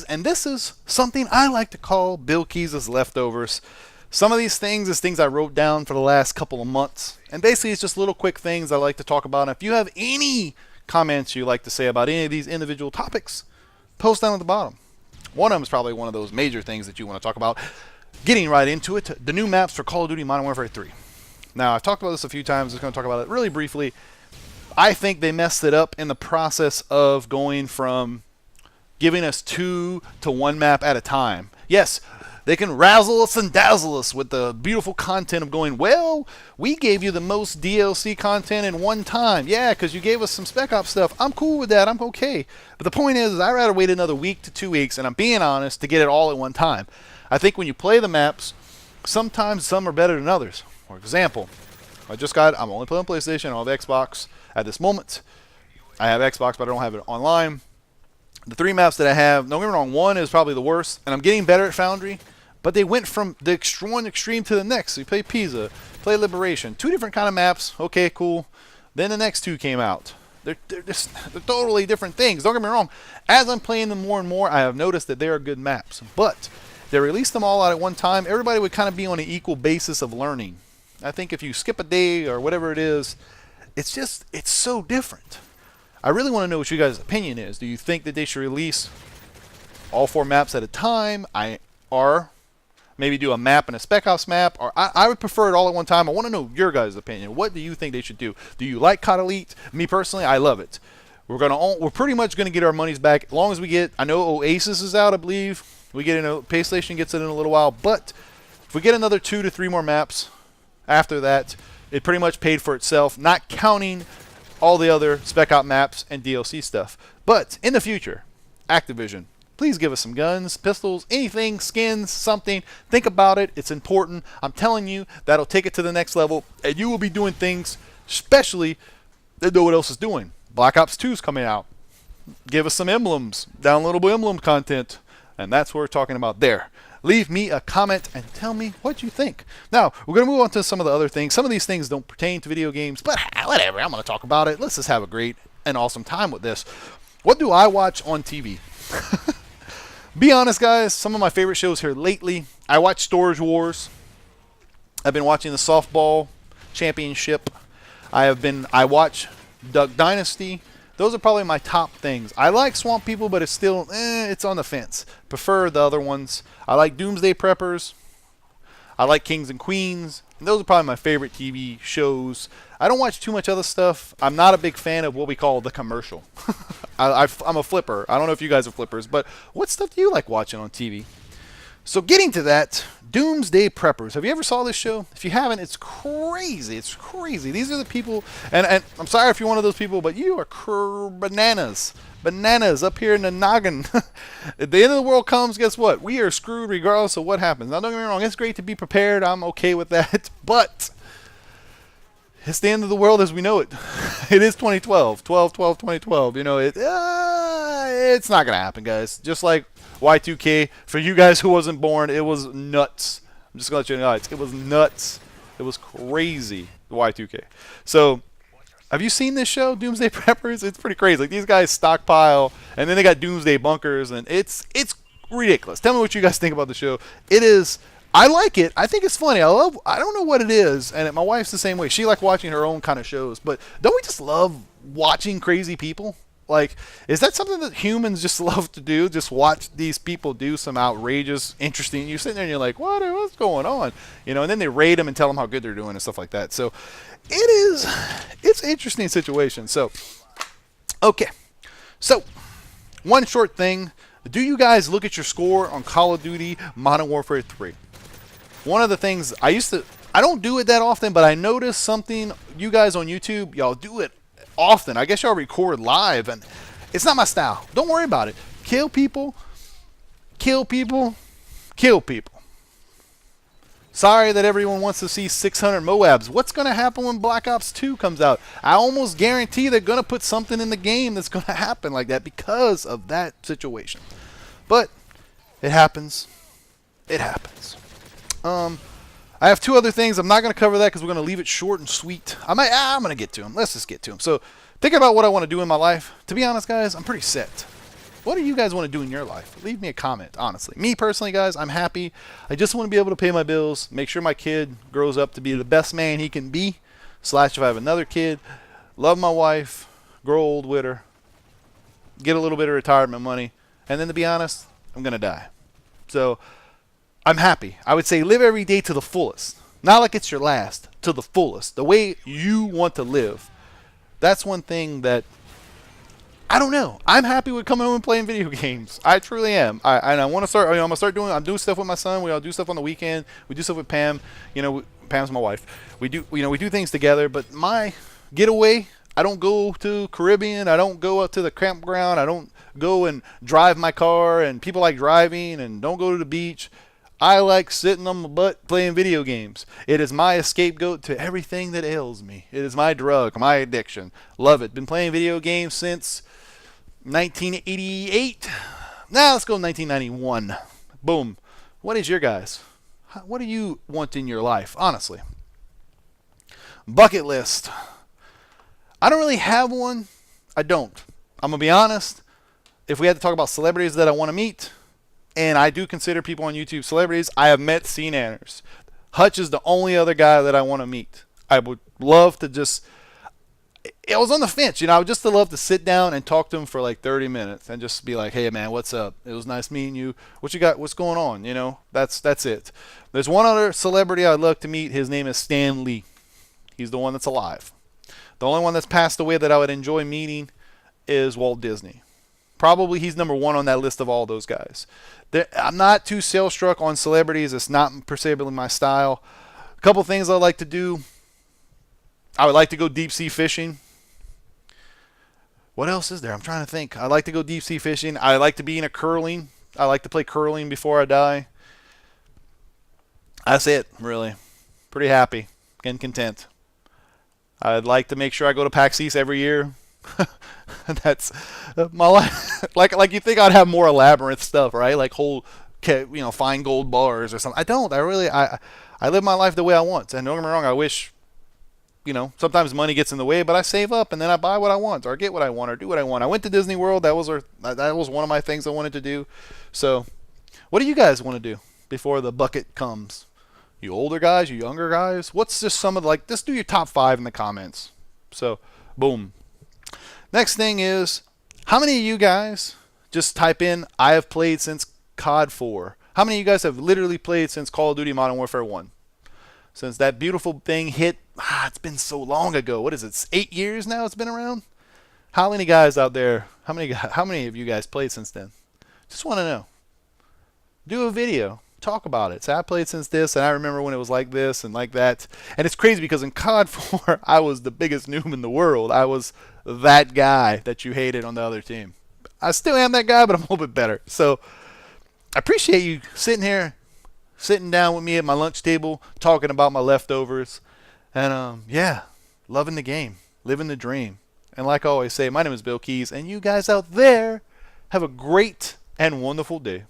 and this is something I like to call BillKeyz' leftovers. Some of these things is things I wrote down for the last couple of months, and basically it's just little quick things I like to talk about. And if you have any comments you like to say about any of these individual topics, post down at the bottom. One of them is probably one of those major things that you want to talk about. Getting right into it, the new maps for Call of Duty Modern Warfare 3. Now, I've talked about this a few times. I'm just going to talk about it really briefly. I think they messed it up in the process of going from giving us 2 to 1 map at a time. Yes, they can razzle us and dazzle us with the beautiful content of going, well, we gave you the most DLC content in one time. Yeah, because you gave us some Spec Ops stuff. I'm cool with that. I'm okay. But the point is I'd rather wait another week to 2 weeks, and I'm being honest, to get it all at one time. I think when you play the maps, sometimes some are better than others. For example, I'm only playing PlayStation. I don't have Xbox at this moment. I have Xbox, but I don't have it online. The 3 maps that I have, don't get me wrong, 1 is probably the worst, and I'm getting better at Foundry, but they went from the one extreme to the next. So you play Pisa, play Liberation, 2 different kind of maps. Okay, cool. Then the next 2 came out. They're totally different things. Don't get me wrong. As I'm playing them more and more, I have noticed that they are good maps, but they released them all out at one time. Everybody would kind of be on an equal basis of learning. I think if you skip a day or whatever it is, it's so different. I really want to know what you guys' opinion is. Do you think that they should release all 4 maps at a time? Or maybe do a map and a Spec Ops map? Or I would prefer it all at one time. I want to know your guys' opinion. What do you think they should do? Do you like COD Elite? Me personally, I love it. We're pretty much going to get our monies back as long as we get, I know Oasis is out, I believe. We get PlayStation gets it in a little while, but if we get another 2 to 3 more maps after that, it pretty much paid for itself, not counting all the other Spec Ops maps and DLC stuff. But in the future, Activision, please give us some guns, pistols, anything, skins, something. Think about it. It's important. I'm telling you, that'll take it to the next level, and you will be doing things, especially that no one else is doing. Black Ops 2 is coming out. Give us some emblems, downloadable emblem content, and that's what we're talking about there. Leave me a comment and tell me what you think. Now, we're going to move on to some of the other things. Some of these things don't pertain to video games, but whatever. I'm going to talk about it. Let's just have a great and awesome time with this. What do I watch on TV? Be honest, guys. Some of my favorite shows here lately. I watch Storage Wars. I've been watching the Softball Championship. I watch Duck Dynasty. Those are probably my top things. I like Swamp People, but it's still, it's on the fence. Prefer the other ones. I like Doomsday Preppers. I like Kings and Queens. And those are probably my favorite TV shows. I don't watch too much other stuff. I'm not a big fan of what we call the commercial. I'm a flipper. I don't know if you guys are flippers, but what stuff do you like watching on TV? So getting to that, Doomsday Preppers. Have you ever saw this show? If you haven't, it's crazy. It's crazy. These are the people, and I'm sorry if you're one of those people, but you are bananas. Bananas up here in the noggin. At the end of the world comes, guess what? We are screwed regardless of what happens. Now, don't get me wrong. It's great to be prepared. I'm okay with that. But it's the end of the world as we know it. It is 2012. 12/12/2012. You know, it's not going to happen, guys. Just like Y2K, for you guys who wasn't born, it was nuts. I'm just going to let you know, it was nuts. It was crazy, the Y2K. So, have you seen this show, Doomsday Preppers? It's pretty crazy. Like, these guys stockpile, and then they got Doomsday Bunkers, and it's ridiculous. Tell me what you guys think about the show. It is, I like it. I think it's funny. I don't know what it is, and my wife's the same way. She likes watching her own kind of shows, but don't we just love watching crazy people? Like, is that something that humans just love to do? Just watch these people do some outrageous, interesting. You're sitting there and you're like, what's going on? You know, and then they rate them and tell them how good they're doing and stuff like that. So it's an interesting situation. So, okay. So, one short thing. Do you guys look at your score on Call of Duty Modern Warfare 3? One of the things I don't do it that often, but I noticed something. You guys on YouTube, y'all do it often. I guess y'all record live, and it's not my style. Don't worry about it. Kill people, kill people, kill people. Sorry that everyone wants to see 600 Moabs. What's going to happen when Black Ops 2 comes out? I almost guarantee they're going to put something in the game that's going to happen like that because of that situation. But it happens. It happens. I have 2 other things. I'm not going to cover that because we're going to leave it short and sweet. I'm going to get to them. Let's just get to them. So, thinking about what I want to do in my life. To be honest, guys, I'm pretty set. What do you guys want to do in your life? Leave me a comment, honestly. Me personally, guys, I'm happy. I just want to be able to pay my bills, make sure my kid grows up to be the best man he can be, slash if I have another kid, love my wife, grow old with her, get a little bit of retirement money, and then to be honest, I'm going to die. So I'm happy. I would say live every day to the fullest. Not like it's your last, to the fullest. The way you want to live. That's one thing that, I don't know. I'm happy with coming home and playing video games. I truly am. And I want to start, I'm going to start doing, I'm doing stuff with my son. We all do stuff on the weekend. We do stuff with Pam. Pam's my wife. We do things together, but my getaway, I don't go to Caribbean. I don't go out to the campground. I don't go and drive my car, and people like driving and don't go to the beach. I like sitting on my butt playing video games. It is my scapegoat to everything that ails me. It is my drug, my addiction. Love it. Been playing video games since 1988. Now let's go 1991. Boom. What is your guys? What do you want in your life, honestly? Bucket list. I don't really have one. I don't. I'm going to be honest. If we had to talk about celebrities that I want to meet, and I do consider people on YouTube celebrities, I have met CNanners. Hutch is the only other guy that I want to meet. I would love to just, I was on the fence, I would just love to sit down and talk to him for like 30 minutes and just be like, hey man, what's up? It was nice meeting you. What you got? What's going on? That's it. There's one other celebrity I'd love to meet. His name is Stan Lee. He's the one that's alive. The only one that's passed away that I would enjoy meeting is Walt Disney. Probably he's number one on that list of all those guys. I'm not too sales-struck on celebrities. It's not per se really my style. A couple things I like to do. I would like to go deep-sea fishing. What else is there? I'm trying to think. I like to go deep-sea fishing. I like to be in a curling. I like to play curling before I die. That's it, really. Pretty happy and content. I'd like to make sure I go to PAX East every year. That's my life. like you think I'd have more elaborate stuff, right? Like whole, fine gold bars or something. I don't. I live my life the way I want. And don't get me wrong, I wish, sometimes money gets in the way, but I save up and then I buy what I want or get what I want or do what I want. I went to Disney World. That was one of my things I wanted to do. So, what do you guys want to do before the bucket comes? You older guys, you younger guys? What's just some of just do your top 5 in the comments. So, boom. Next thing is, how many of you guys just type in, I have played since COD 4? How many of you guys have literally played since Call of Duty Modern Warfare 1? Since that beautiful thing hit, it's been so long ago. What is it, 8 years now it's been around? How many guys out there, how many of you guys played since then? Just want to know. Do a video. Talk about it. Say, I played since this, and I remember when it was like this and like that. And it's crazy because in COD 4, I was the biggest noob in the world. I was that guy that you hated on the other team. I still am that guy, but I'm a little bit better. So I appreciate you sitting down with me at my lunch table, talking about my leftovers. And, loving the game, living the dream. And like I always say, my name is BillKeyz, and you guys out there have a great and wonderful day.